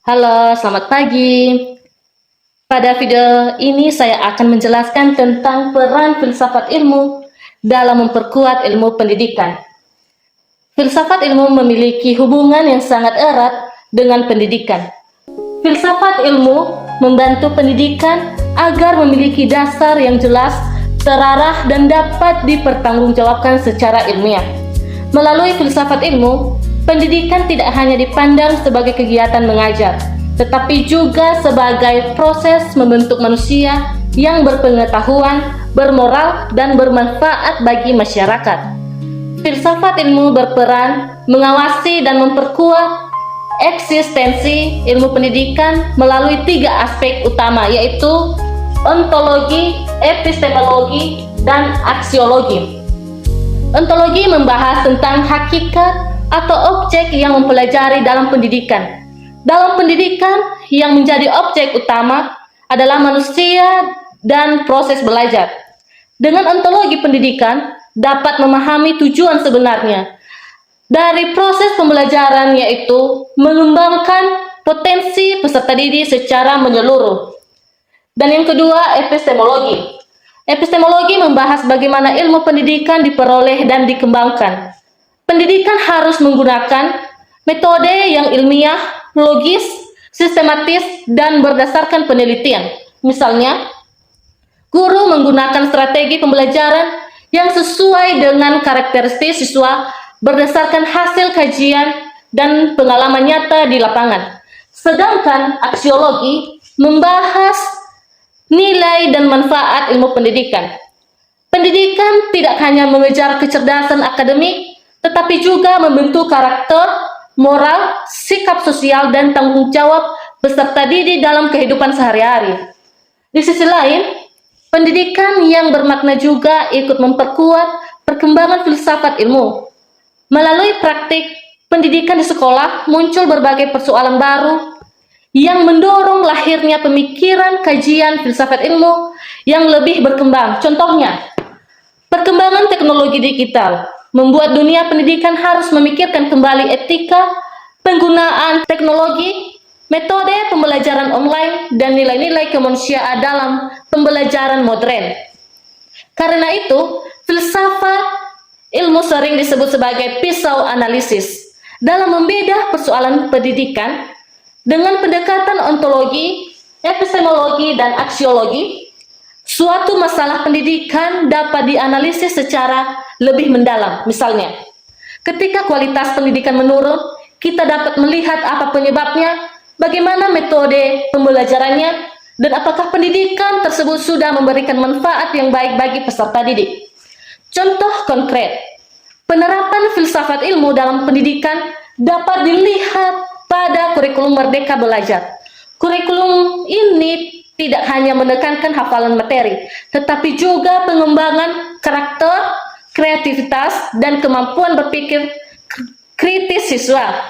Halo, selamat pagi. Pada video ini saya akan menjelaskan tentang peran filsafat ilmu dalam memperkuat ilmu pendidikan. Filsafat ilmu memiliki hubungan yang sangat erat dengan pendidikan. Filsafat ilmu membantu pendidikan agar memiliki dasar yang jelas, terarah, dan dapat dipertanggungjawabkan secara ilmiah. Melalui filsafat ilmu, pendidikan tidak hanya dipandang sebagai kegiatan mengajar, tetapi juga sebagai proses membentuk manusia yang berpengetahuan, bermoral, dan bermanfaat bagi masyarakat. Filsafat ilmu berperan mengawasi dan memperkuat eksistensi ilmu pendidikan melalui 3 aspek utama, yaitu ontologi, epistemologi, dan aksiologi. Ontologi membahas tentang hakikat atau objek yang mempelajari dalam pendidikan. Dalam pendidikan, yang menjadi objek utama adalah manusia dan proses belajar. Dengan ontologi pendidikan, dapat memahami tujuan sebenarnya dari proses pembelajaran, yaitu mengembangkan potensi peserta didik secara menyeluruh. Dan yang kedua, epistemologi. Epistemologi membahas bagaimana ilmu pendidikan diperoleh dan dikembangkan. Pendidikan harus menggunakan metode yang ilmiah, logis, sistematis, dan berdasarkan penelitian. Misalnya, guru menggunakan strategi pembelajaran yang sesuai dengan karakteristik siswa berdasarkan hasil kajian dan pengalaman nyata di lapangan. Sedangkan aksiologi membahas nilai dan manfaat ilmu pendidikan. Pendidikan tidak hanya mengejar kecerdasan akademik, tetapi juga membentuk karakter, moral, sikap sosial, dan tanggung jawab peserta didik dalam kehidupan sehari-hari. Di sisi lain, pendidikan yang bermakna juga ikut memperkuat perkembangan filsafat ilmu. Melalui praktik pendidikan di sekolah, muncul berbagai persoalan baru yang mendorong lahirnya pemikiran kajian filsafat ilmu yang lebih berkembang. Contohnya, perkembangan teknologi digital membuat dunia pendidikan harus memikirkan kembali etika penggunaan teknologi, metode pembelajaran online, dan nilai-nilai kemanusiaan dalam pembelajaran modern. Karena itu, filsafat ilmu sering disebut sebagai pisau analisis. Dalam membedah persoalan pendidikan dengan pendekatan ontologi, epistemologi, dan aksiologi, suatu masalah pendidikan dapat dianalisis secara lebih mendalam. Misalnya, ketika kualitas pendidikan menurun, kita dapat melihat apa penyebabnya, bagaimana metode pembelajarannya, dan apakah pendidikan tersebut sudah memberikan manfaat yang baik bagi peserta didik. Contoh konkret, penerapan filsafat ilmu dalam pendidikan dapat dilihat pada kurikulum Merdeka Belajar. Kurikulum ini tidak hanya menekankan hafalan materi, tetapi juga pengembangan karakter, kreativitas, dan kemampuan berpikir kritis siswa.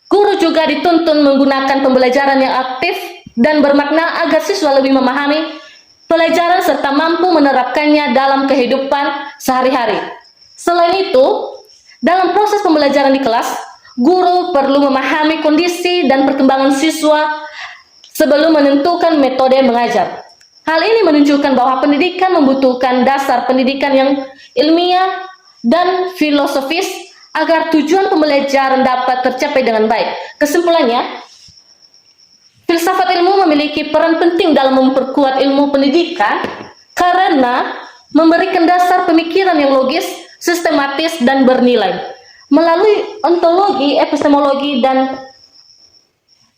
Guru juga dituntun menggunakan pembelajaran yang aktif dan bermakna agar siswa lebih memahami pelajaran serta mampu menerapkannya dalam kehidupan sehari-hari. Selain itu, dalam proses pembelajaran di kelas, guru perlu memahami kondisi dan perkembangan siswa sebelum menentukan metode mengajar. Hal ini menunjukkan bahwa pendidikan membutuhkan dasar pendidikan yang ilmiah dan filosofis agar tujuan pembelajaran dapat tercapai dengan baik. Kesimpulannya, filsafat ilmu memiliki peran penting dalam memperkuat ilmu pendidikan karena memberikan dasar pemikiran yang logis, sistematis, dan bernilai. Melalui ontologi, epistemologi,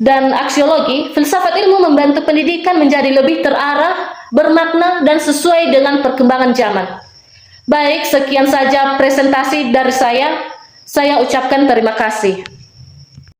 dan aksiologi, filsafat ilmu membantu pendidikan menjadi lebih terarah, bermakna, dan sesuai dengan perkembangan zaman. Baik, sekian saja presentasi dari saya. Saya ucapkan terima kasih.